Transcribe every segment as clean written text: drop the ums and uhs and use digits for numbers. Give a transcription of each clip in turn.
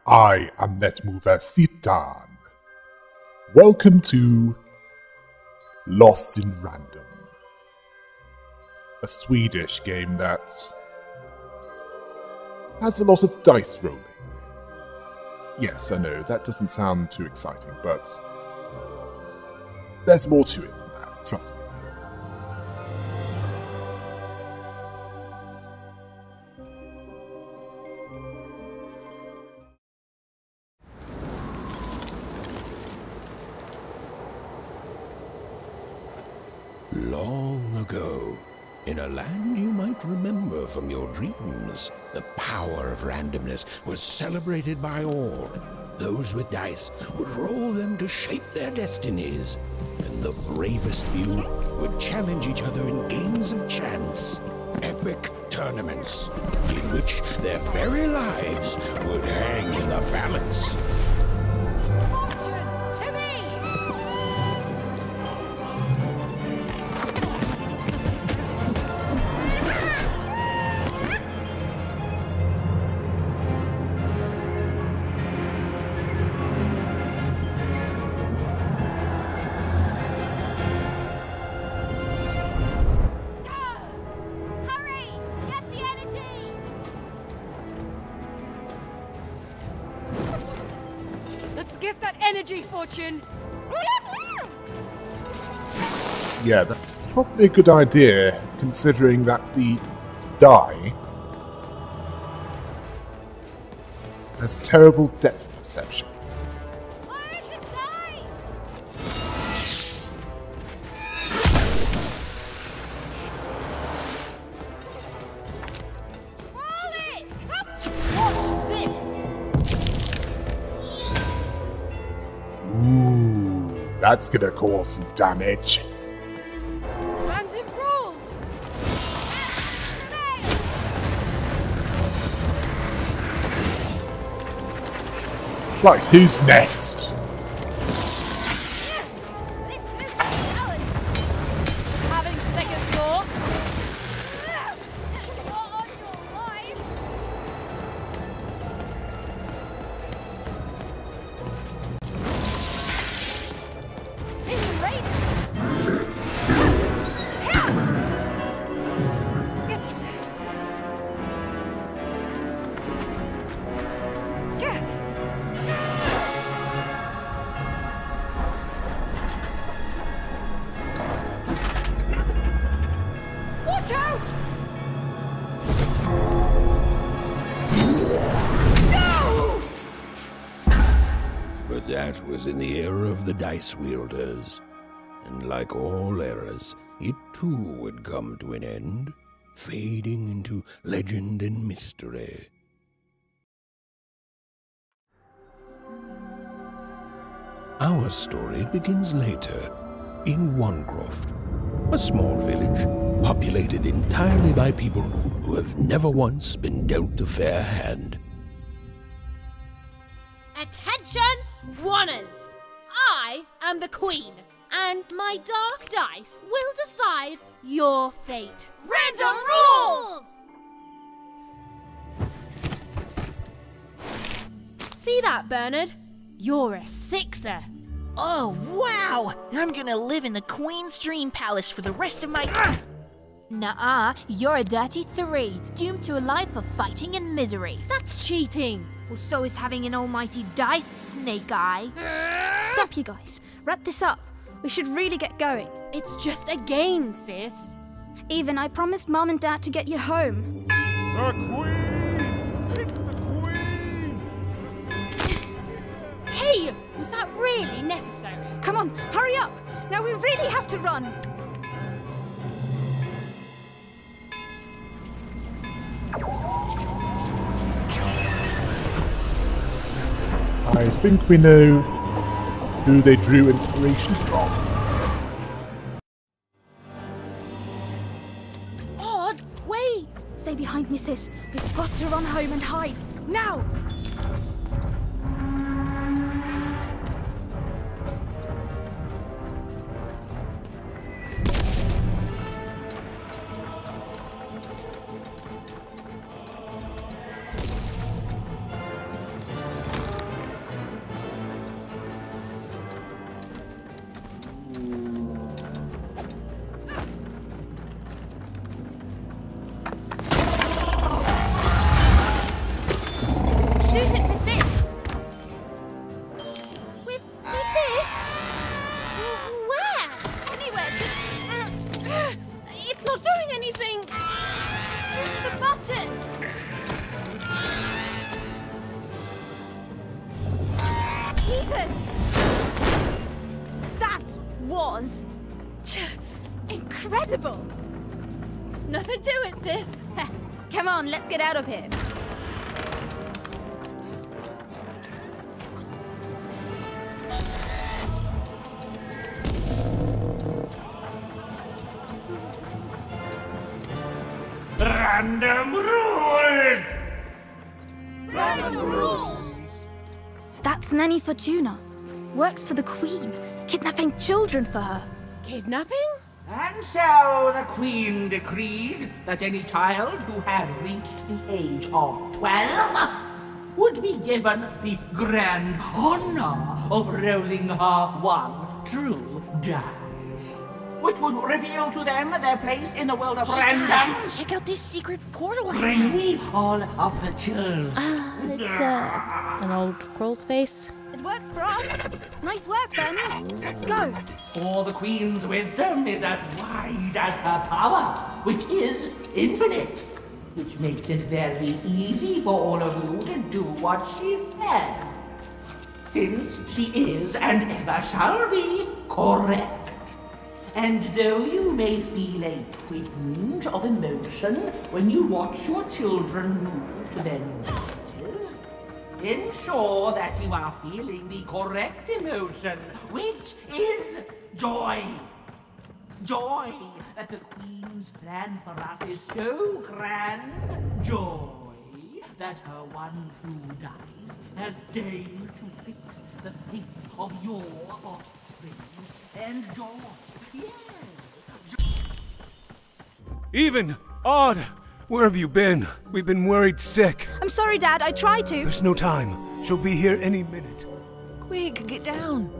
I am NetMoverSitan. Welcome to Lost in Random, a Swedish game that has a lot of dice rolling. Yes, I know, that doesn't sound too exciting, but there's more to it than that, trust me. Long ago, in a land you might remember from your dreams, the power of randomness was celebrated by all. Those with dice would roll them to shape their destinies, and the bravest few would challenge each other in games of chance, epic tournaments, in which their very lives would hang in the balance. Get that energy, Fortune! Yeah, that's probably a good idea, considering that the die has terrible depth perception. Where's the die? Roll it! Watch this! Ooh, that's gonna cause some damage. Random rules! Right, who's next? This is challenge! Having second thoughts? You're on your life! Watch out! No! But that was in the era of the dice wielders, and like all eras, it too would come to an end, fading into legend and mystery. Our story begins later, in Wanecroft, a small village populated entirely by people who have never once been dealt a fair hand. Attention, Wanners! I am the Queen, and my dark dice will decide your fate. Random rules! See that, Bernard? You're a sixer. Oh, wow! I'm gonna live in the Queen's Dream Palace for the rest of my... Nuh-uh, you're a dirty 3, doomed to a life of fighting and misery. That's cheating. Well, so is having an almighty dice, Snake Eye. Stop, you guys. Wrap this up. We should really get going. It's just a game, sis. Even I promised Mom and Dad to get you home. The Queen! It's the Queen! Hey, was that really necessary? Come on, hurry up! Now we really have to run! I think we know who they drew inspiration from. Odd, wait! Stay behind me, sis. We've got to run home and hide. Now! Listen! That was incredible! Nothing to it, sis. Come on, let's get out of here. Random rules! Random rules! That's Nanny Fortuna. Works for the Queen, kidnapping children for her. Kidnapping? And so the Queen decreed that any child who had reached the age of 12 would be given the grand honor of rolling her one true dice, which would reveal to them their place in the world of random. Guys, check out this secret portal. Bring me all of the children. It's an old crawl space. It works for us. Nice work, Bernie. Let's go. For the Queen's wisdom is as wide as her power, which is infinite, which makes it very easy for all of you to do what she says, since she is and ever shall be correct. And though you may feel a twinge of emotion when you watch your children move to their new ages, ensure that you are feeling the correct emotion, which is joy. Joy that the Queen's plan for us is so grand. Joy that her one true dice has deigned to fix the fate of your offspring. And joy, yes. Even! Odd! Where have you been? We've been worried sick. I'm sorry, Dad. I tried to. There's no time. She'll be here any minute. Quick, get down.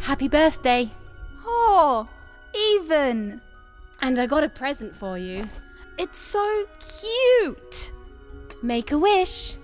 Happy birthday. Oh, Even. And I got a present for you. It's so cute. Make a wish.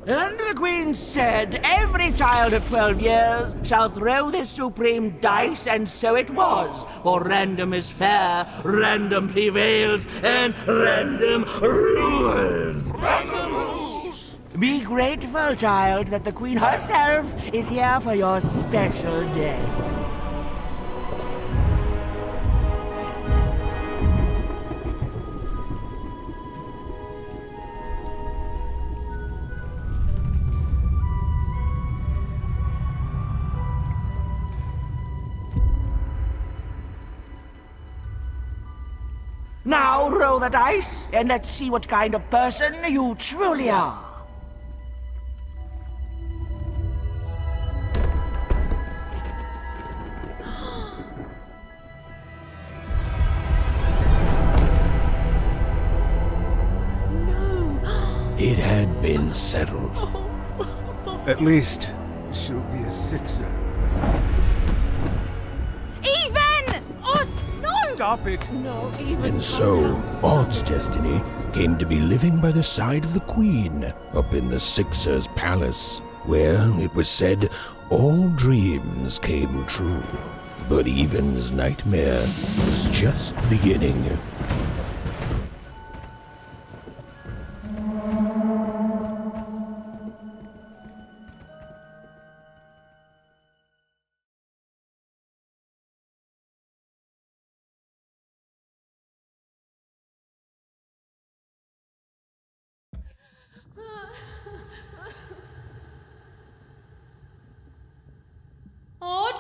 And the Queen said, every child of 12 years shall throw this supreme dice, and so it was. For random is fair, random prevails, and random rules. Random rules! Be grateful, child, that the Queen herself is here for your special day. Now roll the dice, and let's see what kind of person you truly are. It had been settled. At least, she'll be a sixer. Even! Oh, no! Stop it! No, Even. And so, Odd's destiny came to be living by the side of the Queen up in the Sixer's palace, where, it was said, all dreams came true. But Even's nightmare was just beginning. Odd?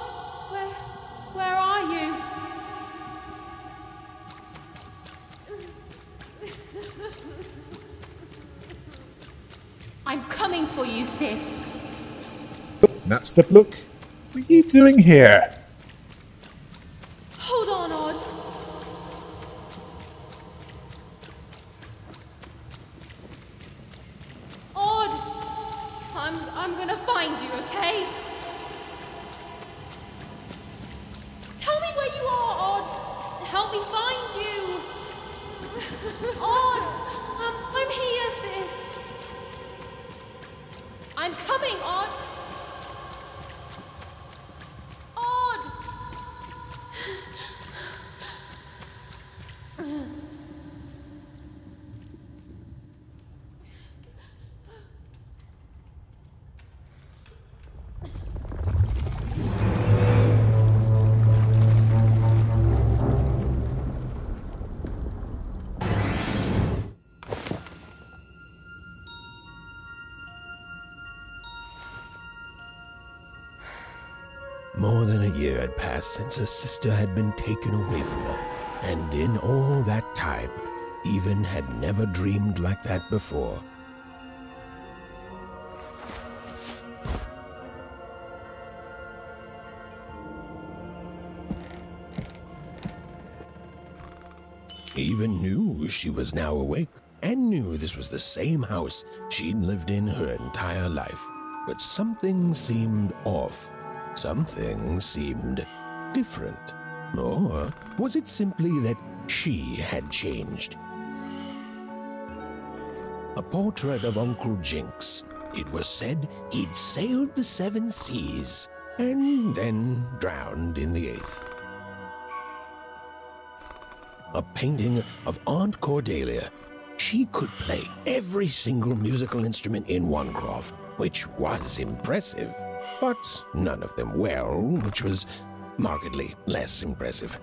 Where are you? I'm coming for you, sis. That's the look. What are you doing here? Hold on, Odd. Odd! I'm gonna find you, okay? Tell me where you are, Odd. Help me find you. Odd! I'm here, sis. More than a year had passed since her sister had been taken away from her, and in all that time, Even had never dreamed like that before. Even knew she was now awake, and knew this was the same house she'd lived in her entire life. But something seemed off. Something seemed different. Or was it simply that she had changed? A portrait of Uncle Jinx. It was said he'd sailed the 7 seas and then drowned in the 8th. A painting of Aunt Cordelia. She could play every single musical instrument in Wanecroft, which was impressive, but none of them well, which was markedly less impressive.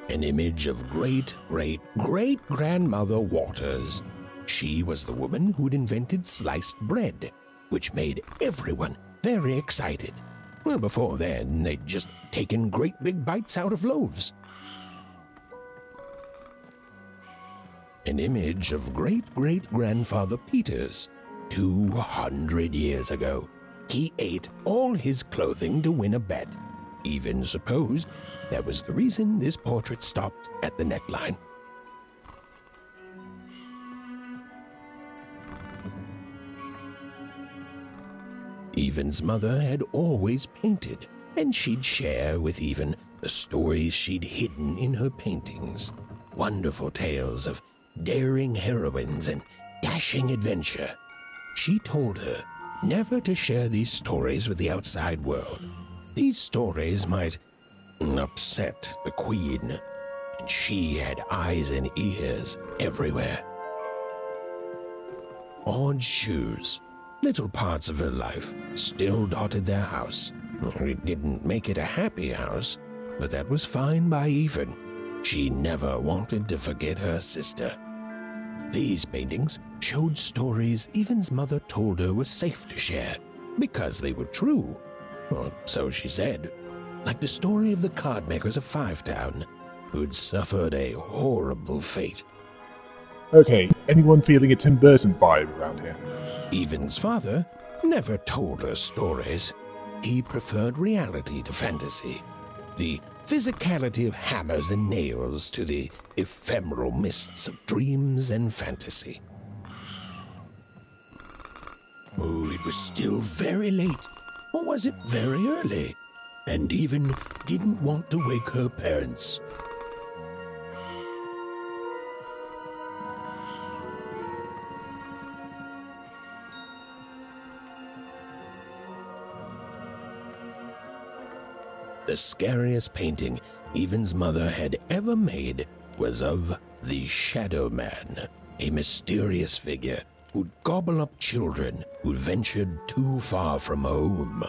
An image of great-great-great-grandmother Waters. She was the woman who'd invented sliced bread, which made everyone very excited. Well, before then, they'd just taken great big bites out of loaves. An image of great-great-grandfather Peters. 200 years ago, he ate all his clothing to win a bet. Even supposed that was the reason this portrait stopped at the neckline. Even's mother had always painted, and she'd share with Even the stories she'd hidden in her paintings. Wonderful tales of daring heroines and dashing adventure. She told her never to share these stories with the outside world. These stories might upset the Queen, and she had eyes and ears everywhere. Odd shoes, little parts of her life, still dotted their house. It didn't make it a happy house, but that was fine by Even. She never wanted to forget her sister. These paintings showed stories Even's mother told her were safe to share, because they were true. Or so she said. Like the story of the card makers of Five Town, who'd suffered a horrible fate. Okay, anyone feeling a Tim Burton vibe around here? Even's father never told her stories. He preferred reality to fantasy. The physicality of hammers and nails to the ephemeral mists of dreams and fantasy. Oh, it was still very late, or was it very early? And Even didn't want to wake her parents. The scariest painting Even's mother had ever made was of the Shadow Man, a mysterious figure who'd gobble up children who'd ventured too far from home.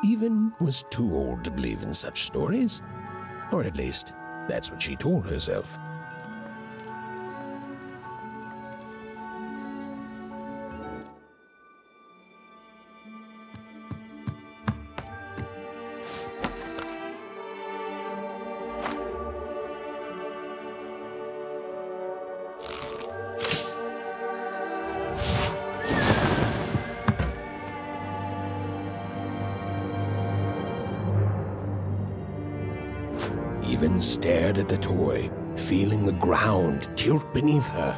Even was too old to believe in such stories, or at least that's what she told herself. Even stared at the toy, feeling the ground tilt beneath her.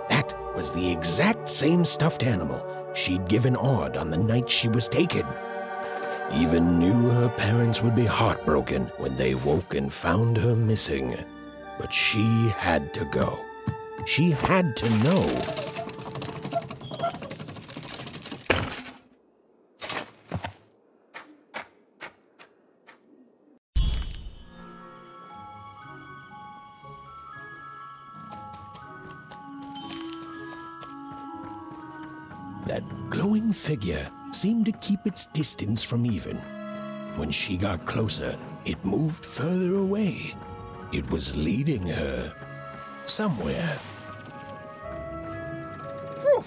That was the exact same stuffed animal she'd given Odd on the night she was taken. Even knew her parents would be heartbroken when they woke and found her missing. But she had to go. She had to know. That glowing figure seemed to keep its distance from Even. When she got closer, it moved further away. It was leading her somewhere. Phew!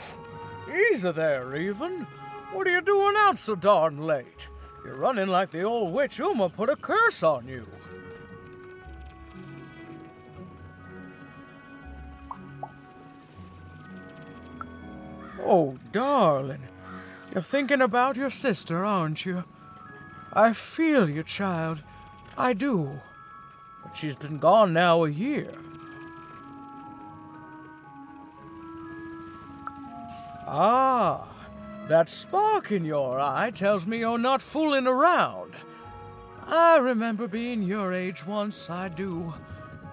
Easy there, Even. What are you doing out so darn late? You're running like the old witch Uma put a curse on you. Oh, darling. You're thinking about your sister, aren't you? I feel you, child. I do. But she's been gone now a year. Ah, that spark in your eye tells me you're not fooling around. I remember being your age once, I do.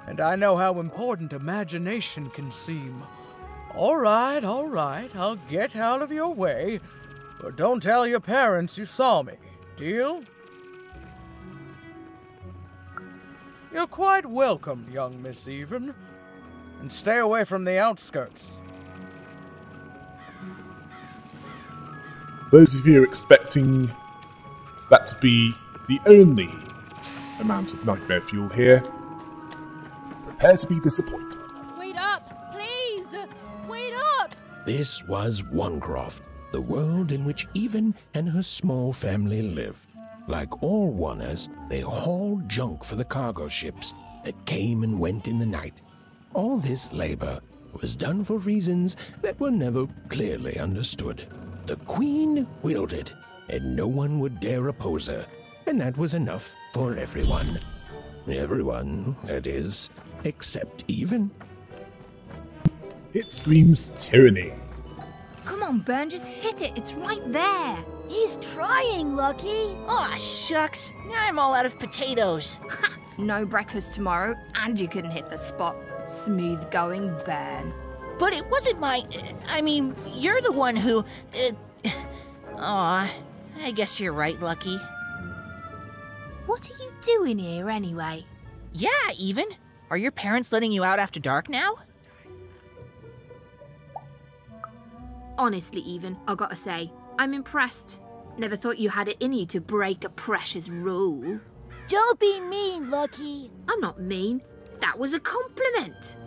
And I know how important imagination can seem. All right, I'll get out of your way. But don't tell your parents you saw me. Deal? You're quite welcome, young Miss Even. And stay away from the outskirts. Those of you expecting that to be the only amount of nightmare fuel here, prepare to be disappointed. Wait up, please! Wait up! This was Onecroft, the world in which Even and her small family lived. Like all Oners, they hauled junk for the cargo ships that came and went in the night. All this labor was done for reasons that were never clearly understood. The Queen willed it, and no one would dare oppose her, and that was enough for everyone. Everyone, that is, except Even. It screams tyranny. Come on, Ben, just hit it. It's right there. He's trying, Lucky. Aw, shucks. Now I'm all out of potatoes. Ha! No breakfast tomorrow, and you couldn't hit the spot. Smooth going, Ben. But it wasn't my... I mean, you're the one who... Aw, I guess you're right, Lucky. What are you doing here, anyway? Yeah, Even. Are your parents letting you out after dark now? Honestly, Even, I gotta say, I'm impressed. Never thought you had it in you to break a precious rule. Don't be mean, Lucky. I'm not mean. That was a compliment.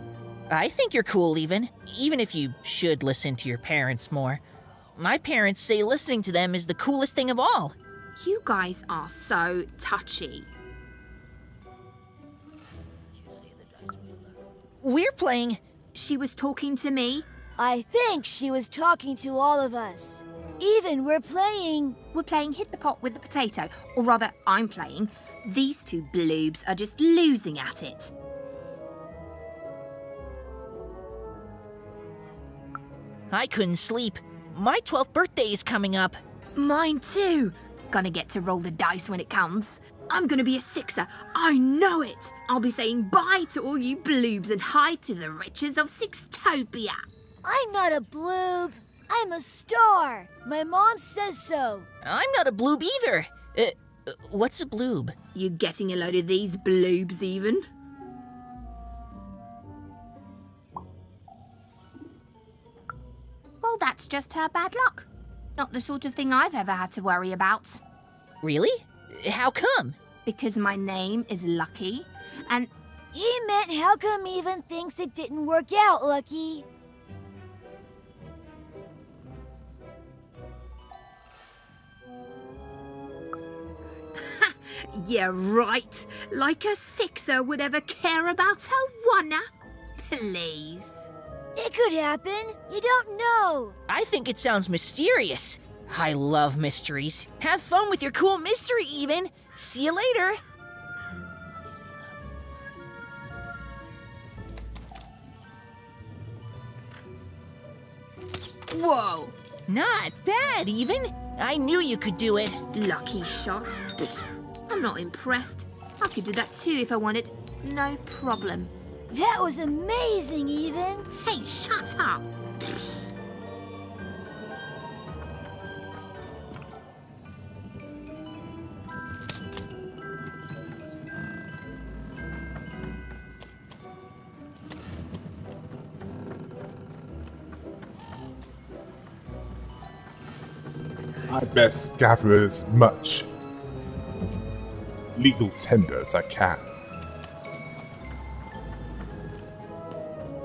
I think you're cool, even if you should listen to your parents more. My parents say listening to them is the coolest thing of all. You guys are so touchy. We're playing... She was talking to me. I think she was talking to all of us. Even we're playing Hit the Pot with the Potato. Or rather, I'm playing. These two bloobs are just losing at it. I couldn't sleep. My 12th birthday is coming up. Mine too. Gonna get to roll the dice when it comes. I'm gonna be a sixer. I know it. I'll be saying bye to all you bloobs and hi to the riches of Sixtopia. I'm not a bloob. I'm a star. My mom says so. I'm not a bloob either. What's a bloob? You getting a load of these bloobs, Even? Well, that's just her bad luck. Not the sort of thing I've ever had to worry about. Really? How come? Because my name is Lucky, and... He meant how come Even thinks it didn't work out, Lucky? Yeah, right. Like a sixer would ever care about her oner. Please. It could happen. You don't know. I think it sounds mysterious. I love mysteries. Have fun with your cool mystery, Even. See you later. Whoa. Not bad, Even. I knew you could do it. Lucky shot. I'm not impressed. I could do that too if I wanted. No problem. That was amazing, Even. Hey, shut up. I best gather as much legal tender as I can.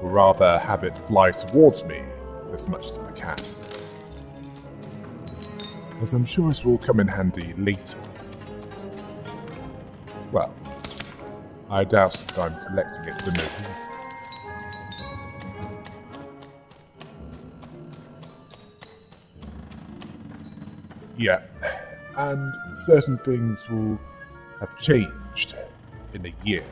Or rather, have it fly towards me as much as I can. As I'm sure it will come in handy later. Well, I doubt that I'm collecting it for no reason. Yeah, and certain things will have changed in a year.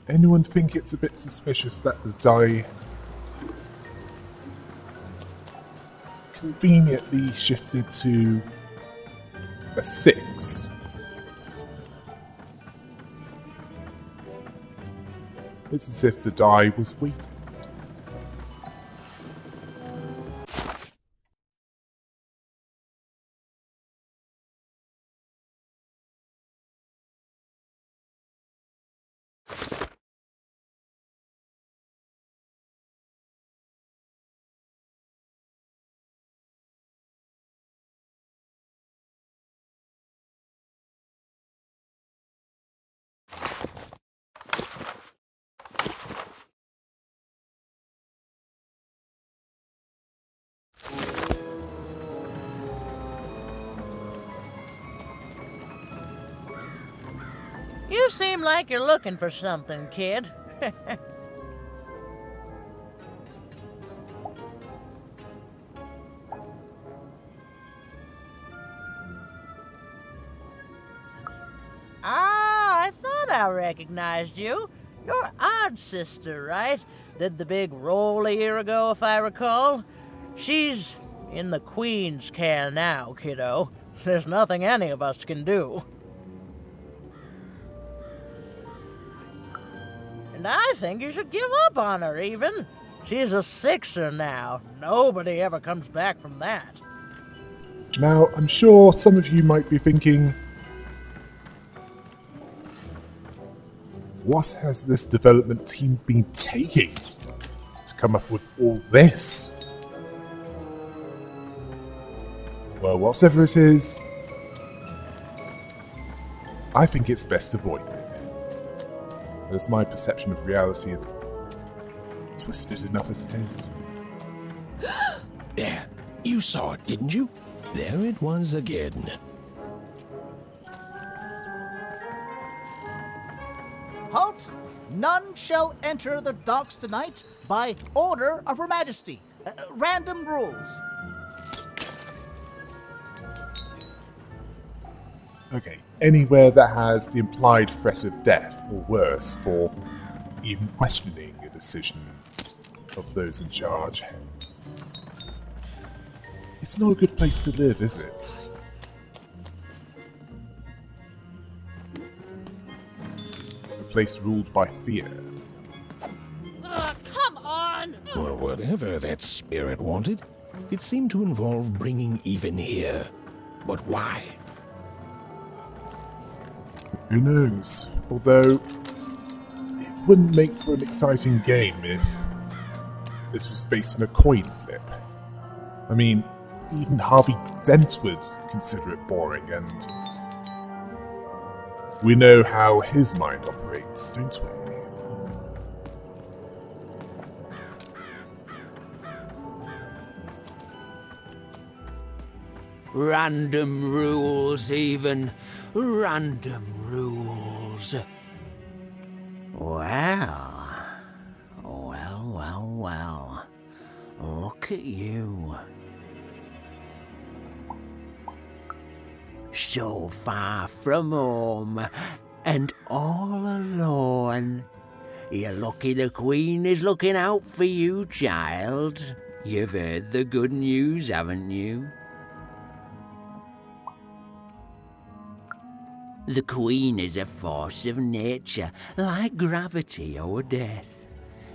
Anyone think it's a bit suspicious that the die conveniently shifted to a 6? It's as if the die was waiting. You seem like you're looking for something, kid. I thought I recognized you. You're Odd's sister, right? Did the big roll a year ago, if I recall. She's in the Queen's care now, kiddo. There's nothing any of us can do. And I think you should give up on her, even. She's a 6er now. Nobody ever comes back from that. Now, I'm sure some of you might be thinking, what has this development team been taking to come up with all this? Well, whatever it is, I think it's best avoided. As my perception of reality is twisted enough as it is. There, you saw it, didn't you? There it was again. Halt! None shall enter the docks tonight by order of Her Majesty. Random rules. Okay, anywhere that has the implied threat of death, or worse, for even questioning a decision of those in charge. It's not a good place to live, is it? A place ruled by fear. Come on! Well, whatever that spirit wanted, it seemed to involve bringing even here. But why? Who knows? Although, it wouldn't make for an exciting game if this was based on a coin flip. I mean, even Harvey Dent would consider it boring, and we know how his mind operates, don't we? Random rules, even. Random rules. Well. Look at you. So far from home, and all alone. You're lucky the Queen is looking out for you, child. You've heard the good news, haven't you? The Queen is a force of nature, like gravity or death.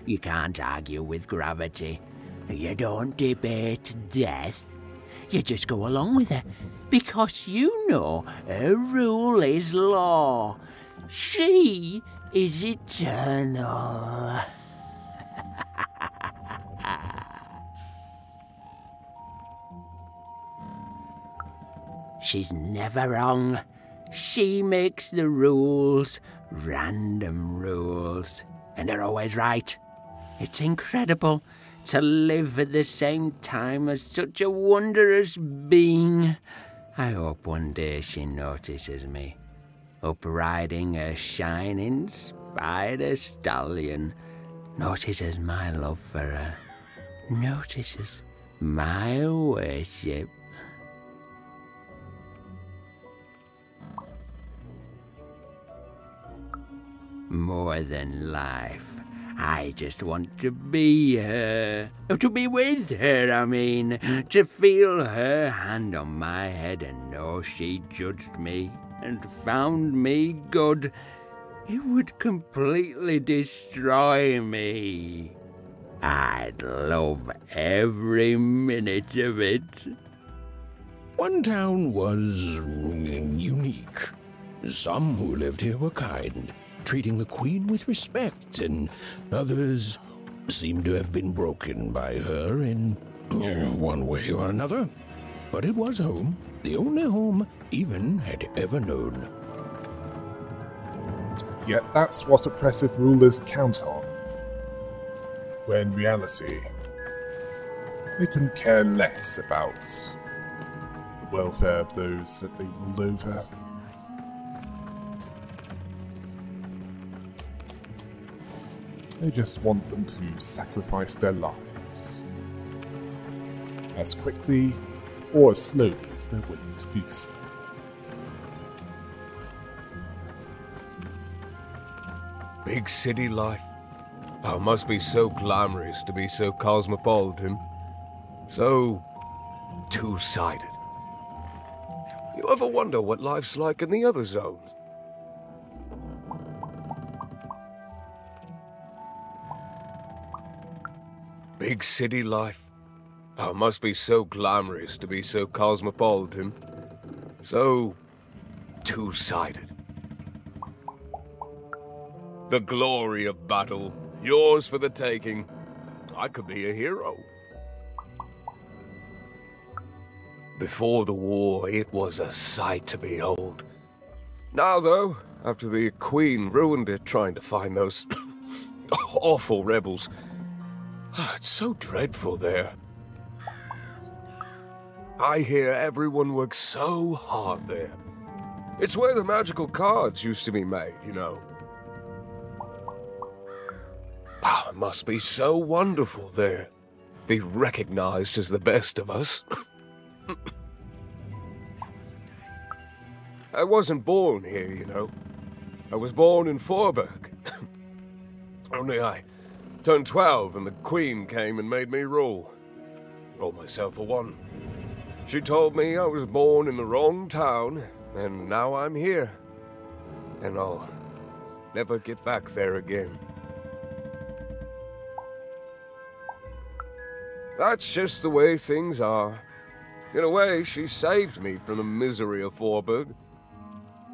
You can't argue with gravity. You don't debate death. You just go along with her, because you know her rule is law. She is eternal. She's never wrong. She makes the rules, random rules, and they're always right. It's incredible. to live at the same time as such a wondrous being. I hope one day she notices me, up riding a shining spider stallion, notices my love for her, notices my worship. More than life. I just want to be her. To be with her, I mean. To feel her hand on my head and know she judged me and found me good. It would completely destroy me. I'd love every minute of it. One town was unique. Some who lived here were kind, treating the Queen with respect, and others seemed to have been broken by her in one way or another. But it was home, the only home Even had ever known. Yet that's what oppressive rulers count on. When in reality, they couldn't care less about the welfare of those that they ruled over. They just want them to sacrifice their lives as quickly or as slowly as they're willing to do so. Big city life. Oh, it must be so glamorous to be so cosmopolitan. So two-sided. You ever wonder what life's like in the other zones? Big city life. Oh, it must be so glamorous to be so cosmopolitan. So two-sided. The glory of battle, yours for the taking. I could be a hero. Before the war, it was a sight to behold. Now, though, after the Queen ruined it trying to find those awful rebels, it's so dreadful there. I hear everyone works so hard there. It's where the magical cards used to be made, you know. Oh, it must be so wonderful there. Be recognized as the best of us. I wasn't born here, you know. I was born in Forberg. Only I turned 12 and the Queen came and made me rule. All myself for one. She told me I was born in the wrong town, and now I'm here. And I'll never get back there again. That's just the way things are. In a way, she saved me from the misery of Forberg.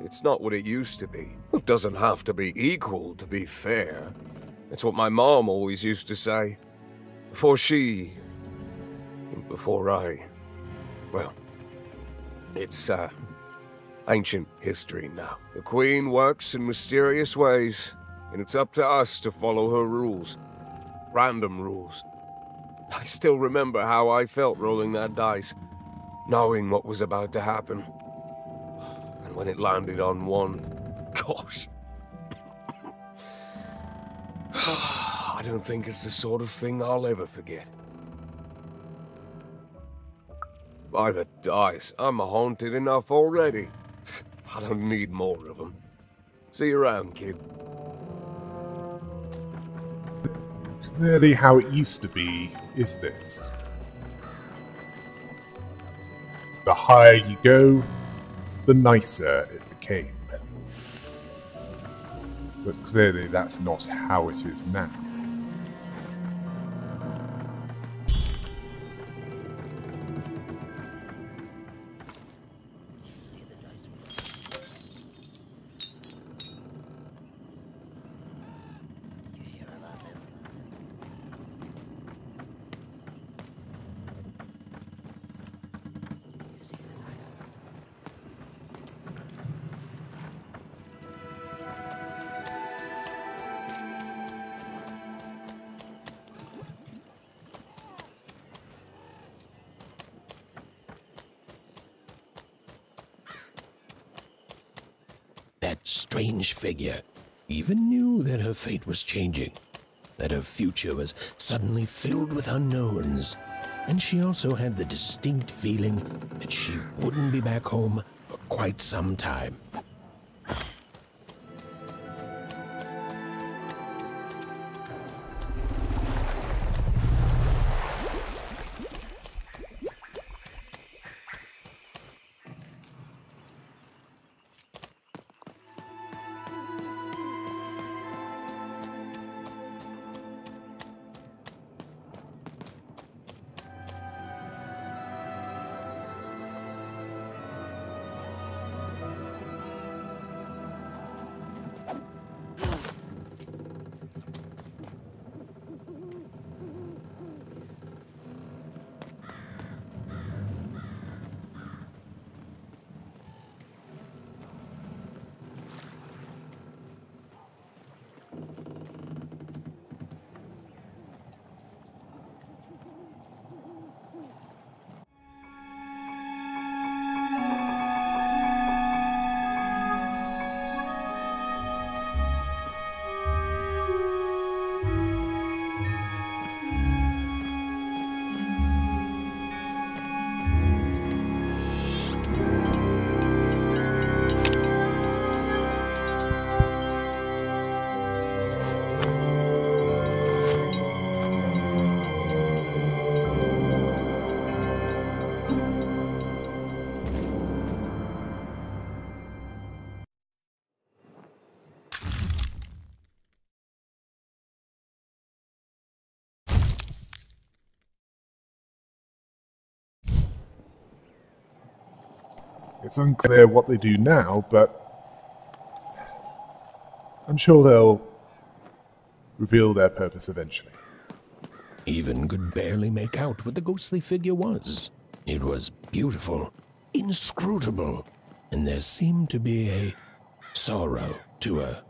It's not what it used to be. It doesn't have to be equal to be fair. It's what my mom always used to say. Before I... Well, it's, ancient history now. The Queen works in mysterious ways, and it's up to us to follow her rules. Random rules. I still remember how I felt rolling that dice, knowing what was about to happen. And when it landed on one, gosh. I don't think it's the sort of thing I'll ever forget. By the dice, I'm haunted enough already. I don't need more of them. See you around, kid. Clearly how it used to be is this. The higher you go, the nicer it became. But clearly that's not how it is now. that strange figure even knew that her fate was changing, that her future was suddenly filled with unknowns, and she also had the distinct feeling that she wouldn't be back home for quite some time. It's unclear what they do now, but I'm sure they'll reveal their purpose eventually. Even could barely make out what the ghostly figure was. It was beautiful, inscrutable, and there seemed to be a sorrow to her.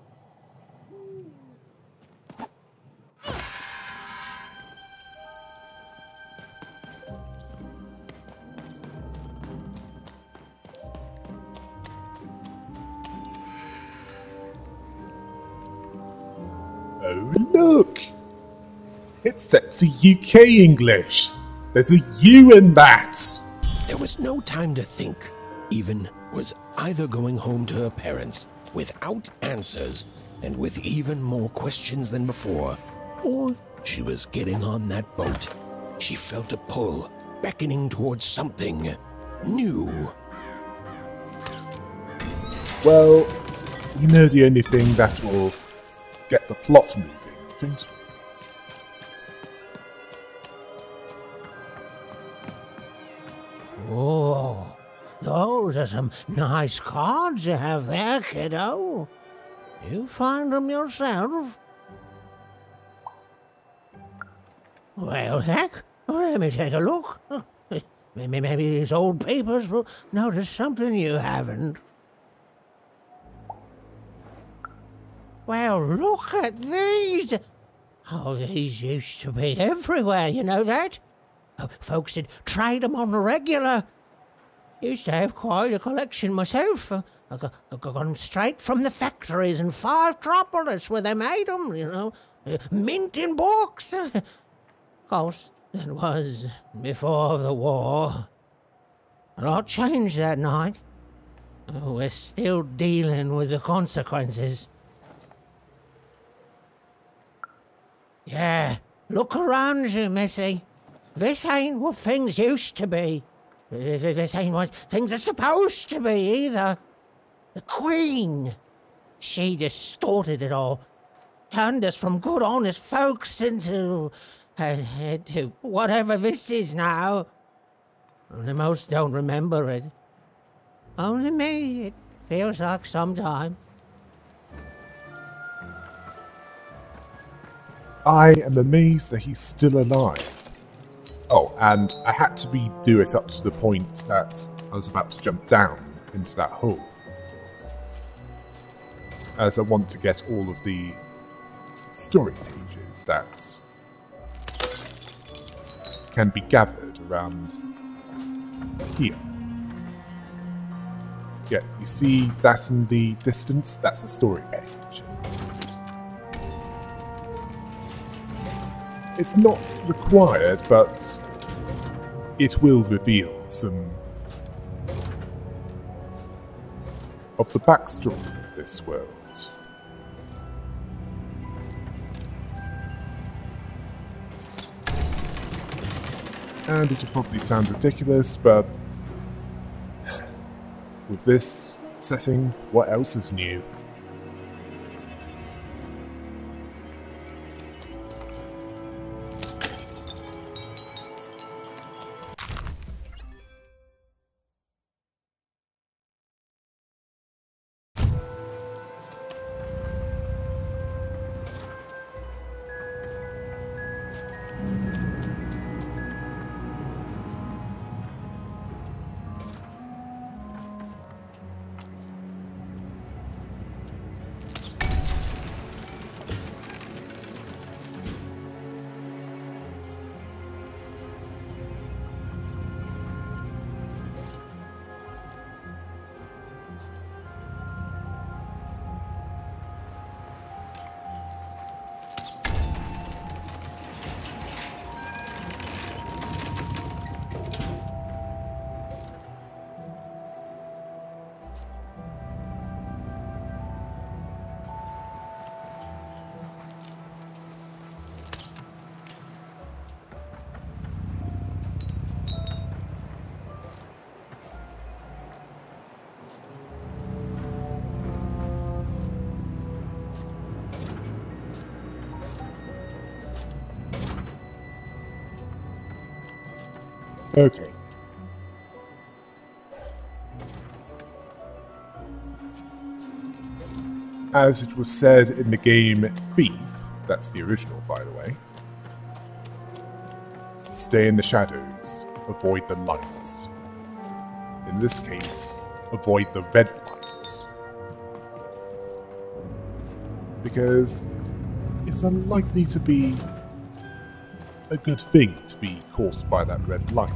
Oh, look! It's set to UK English! There's a U in that! There was no time to think. Even was either going home to her parents without answers and with even more questions than before, or she was getting on that boat. She felt a pull, beckoning towards something new. Well, you know the only thing that will get the plot moving, don't we? Oh, those are some nice cards you have there, kiddo. You find them yourself? Well, heck, let me take a look. Maybe these old papers will notice something you haven't. Well, look at these. Oh, these used to be everywhere, you know that? Oh, folks would trade them on the regular. Used to have quite a collection myself. I got them straight from the factories in 5 Tropolis where they made them, you know. Mint in books. Of course, that was before the war. A lot changed that night. Oh, we're still dealing with the consequences. Yeah, look around you, Missy. This ain't what things used to be. This ain't what things are supposed to be, either. The Queen, she distorted it all. Turned us from good, honest folks into whatever this is now. Only most don't remember it. Only me, it feels like sometime. I am amazed that he's still alive. Oh, and I had to redo it up to the point that I was about to jump down into that hole, as I want to get all of the story pages that can be gathered around here. Yeah, you see that in the distance? That's the story page. It's not required, but it will reveal some of the backstory of this world. And it'll probably sound ridiculous, but with this setting, what else is new? Okay. As it was said in the game Thief, that's the original by the way, stay in the shadows, avoid the lights. In this case, avoid the red lights. Because it's unlikely to be a good thing to be caused by that red light.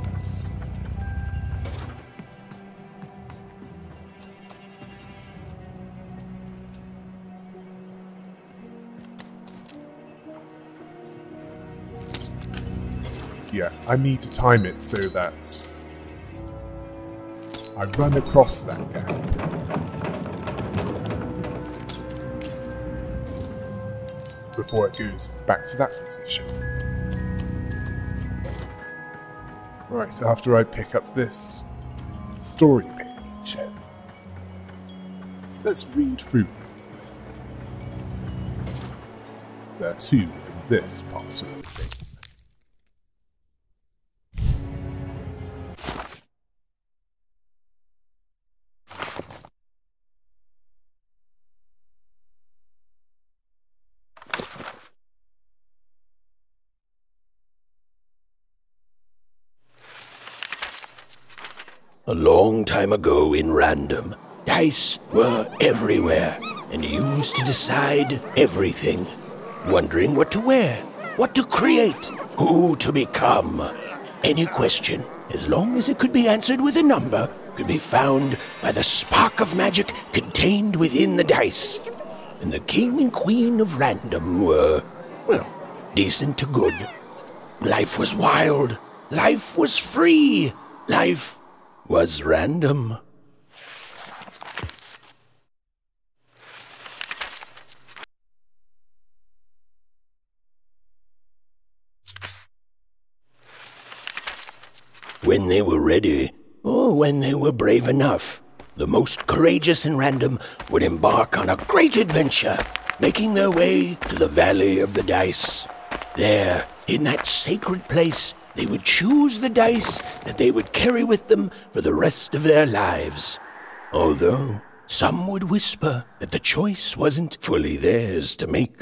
Yeah, I need to time it so that I run across that gap before it goes back to that position. Right, after I pick up this story page, let's read through them. There are two in this part of the game. A long time ago in Random, dice were everywhere and used to decide everything. Wondering what to wear, what to create, who to become. Any question, as long as it could be answered with a number, could be found by the spark of magic contained within the dice. And the king and queen of Random were, well, decent to good. Life was wild. Life was free. Life was random. When they were ready, or when they were brave enough, the most courageous in Random would embark on a great adventure, making their way to the Valley of the Dice. There, in that sacred place, they would choose the dice that they would carry with them for the rest of their lives. Although some would whisper that the choice wasn't fully theirs to make.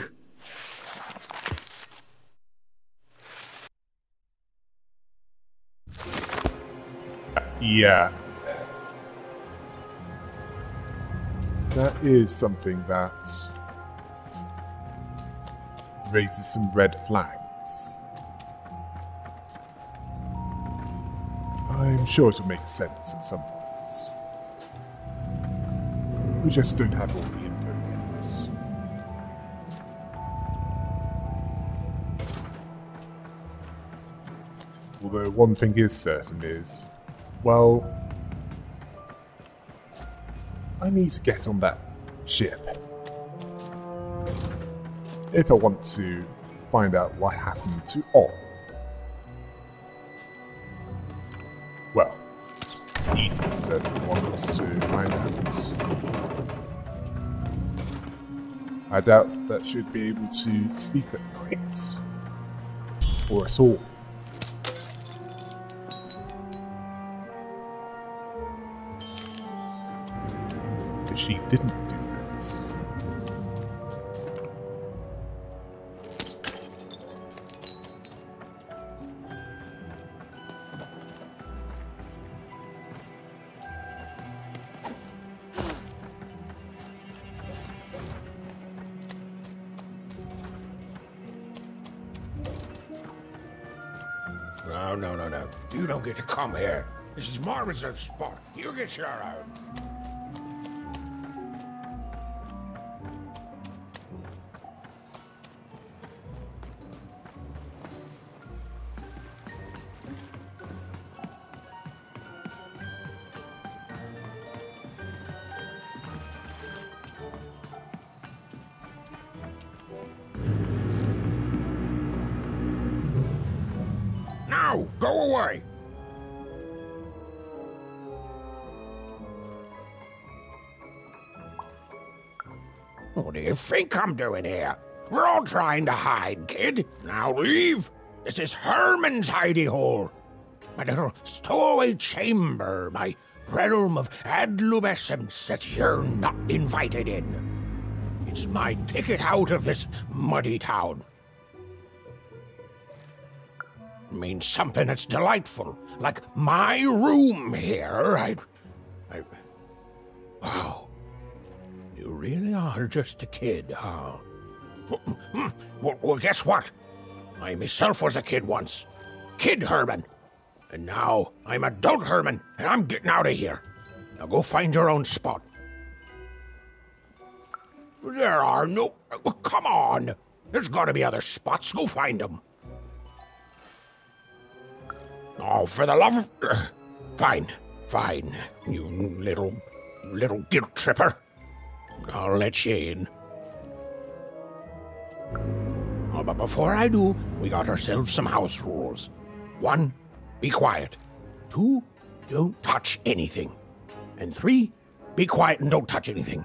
Yeah. That is something that raises some red flags. I'm sure it'll make sense at some point. We just don't have all the info yet. Although one thing is certain is, well, I need to get on that ship. If I want to find out what happened to Ott. Well, Ethan certainly wants to find out. I doubt that she'd be able to sleep at night. Or at all. If she didn't do this. No. You don't get to come here. This is my reserved spot. You get your own. Now, go away! What do you think I'm doing here? We're all trying to hide, kid. Now leave. This is Herman's hidey hole. My little stowaway chamber, my realm of adolescence that you're not invited in. It's my ticket out of this muddy town. It means something that's delightful, like my room here. Wow. You really are just a kid, huh? Well, guess what? I myself was a kid once. Kid Herman. And now I'm adult Herman, and I'm getting out of here. Now go find your own spot. There are no... Come on! There's gotta be other spots. Go find them. Oh, for the love of... Fine. You little guilt tripper. I'll let you in. Oh, but before I do, we got ourselves some house rules. 1, be quiet. 2, don't touch anything. And 3, be quiet and don't touch anything.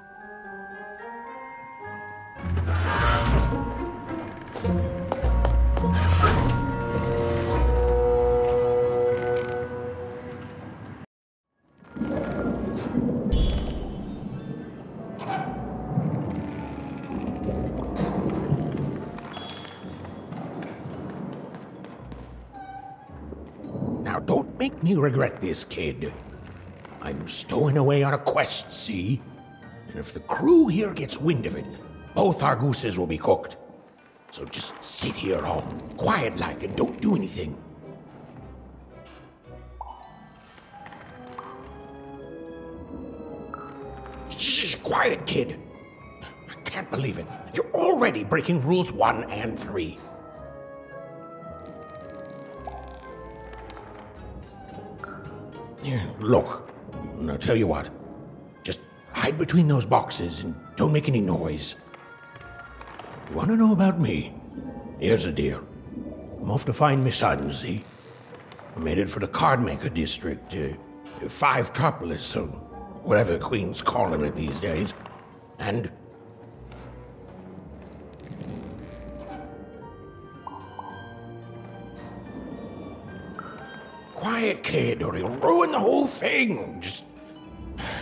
Now, don't make me regret this, kid. I'm stowing away on a quest, see? And if the crew here gets wind of it, both our gooses will be cooked. So just sit here all quiet-like and don't do anything. Shh, quiet, kid. I can't believe it. You're already breaking rules 1 and 3. Look, I'll tell you what. Just hide between those boxes and don't make any noise. You want to know about me? Here's the deal. I'm off to find my son, see? I'm headed for the Cardmaker district, 5-tropolis, or whatever the Queen's calling it these days. And... Quiet, kid, or you'll ruin the whole thing.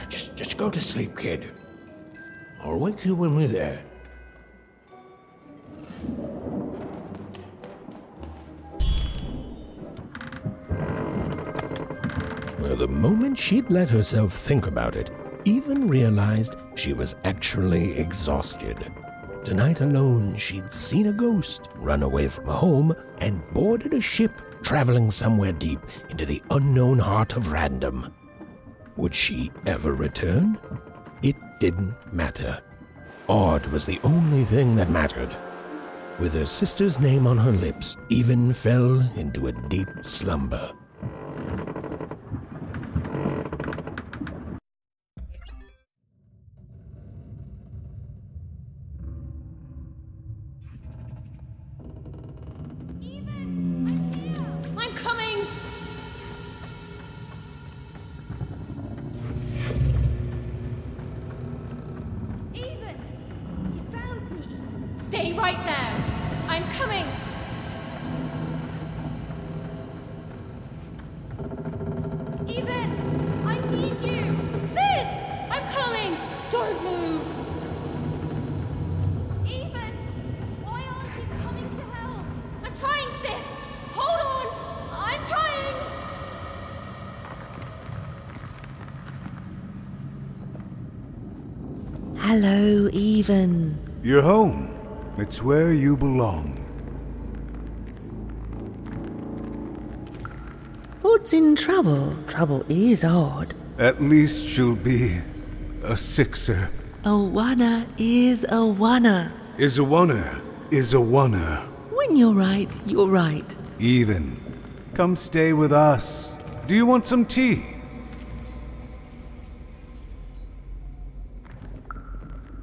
Just go to sleep, kid. I'll wake you when we're there. Well, the moment she'd let herself think about it, even realized she was actually exhausted. Tonight alone, she'd seen a ghost, run away from home, and boarded a ship traveling somewhere deep into the unknown heart of random. Would she ever return? It didn't matter. Odd was the only thing that mattered. With her sister's name on her lips, Even fell into a deep slumber. I'm coming! Even! You found me, Even. Stay right there! I'm coming! Even! I need you! Sis! I'm coming! Don't move! Even! Why aren't you coming to help? I'm trying, sis! Hold on! I'm trying! Hello, Even. You're home. It's where you belong. What's in trouble? Trouble is odd. At least she'll be a sixer. A wanna is a wanna. Is a wanna, is a wanna. When you're right, you're right. Even. Come stay with us. Do you want some tea?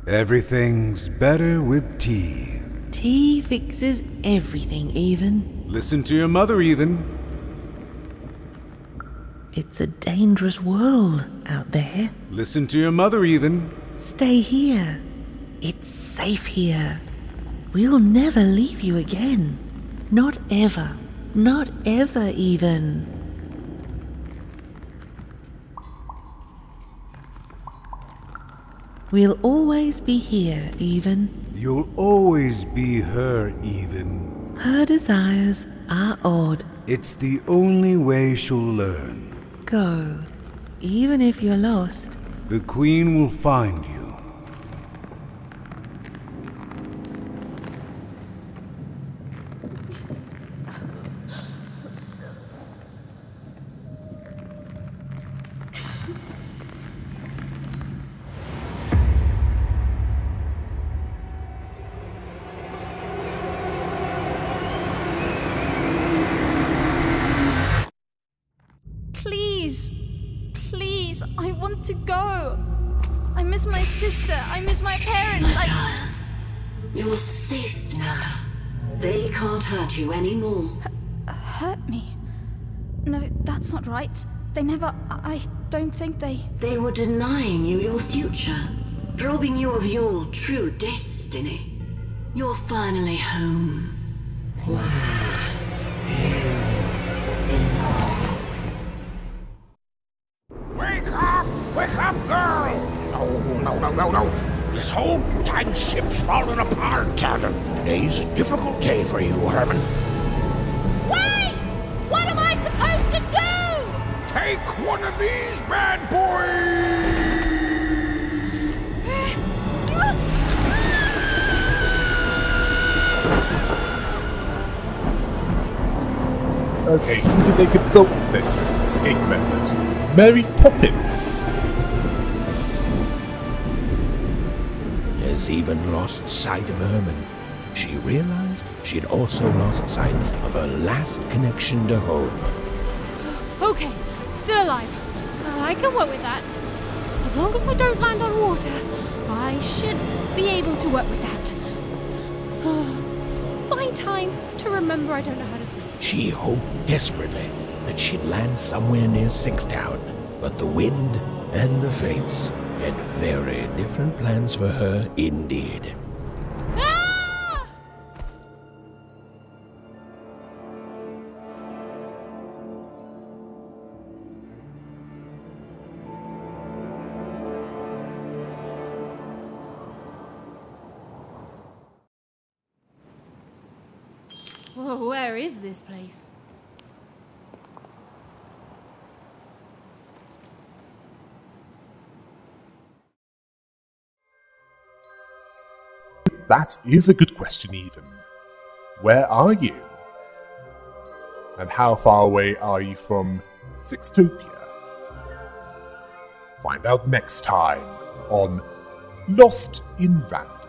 Everything's better with tea. Tea fixes everything, Even. Listen to your mother, Even. It's a dangerous world out there. Listen to your mother, Even. Stay here. It's safe here. We'll never leave you again. Not ever. Not ever, Even. We'll always be here, Even. You'll always be her, Even. Her desires are odd. It's the only way she'll learn. Go. Even if you're lost. The Queen will find you. Please! Please, I want to go! I miss my sister, I miss my parents, My child, you're safe now. They can't hurt you anymore. Hurt me? No, that's not right. They never... I don't think they... They were denying you your future, robbing you of your true destiny. You're finally home. Wake up, girl! No. This whole time ship's falling apart. Today's a difficult day for you, Herman. Wait! What am I supposed to do? Take one of these bad boys! Okay, who did they consult with this escape method? Mary Poppins! As Even lost sight of Herman, she realized she'd also lost sight of her last connection to home. Okay, still alive. I can work with that. As long as I don't land on water, I should be able to work with that. Find time to remember I don't know how to swim. She hoped desperately that she'd land somewhere near Sixtown, but the wind and the fates had very different plans for her indeed. Ah! Whoa, where is this place? That is a good question, Even. Where are you? And how far away are you from Sixtopia? Find out next time on Lost in Random.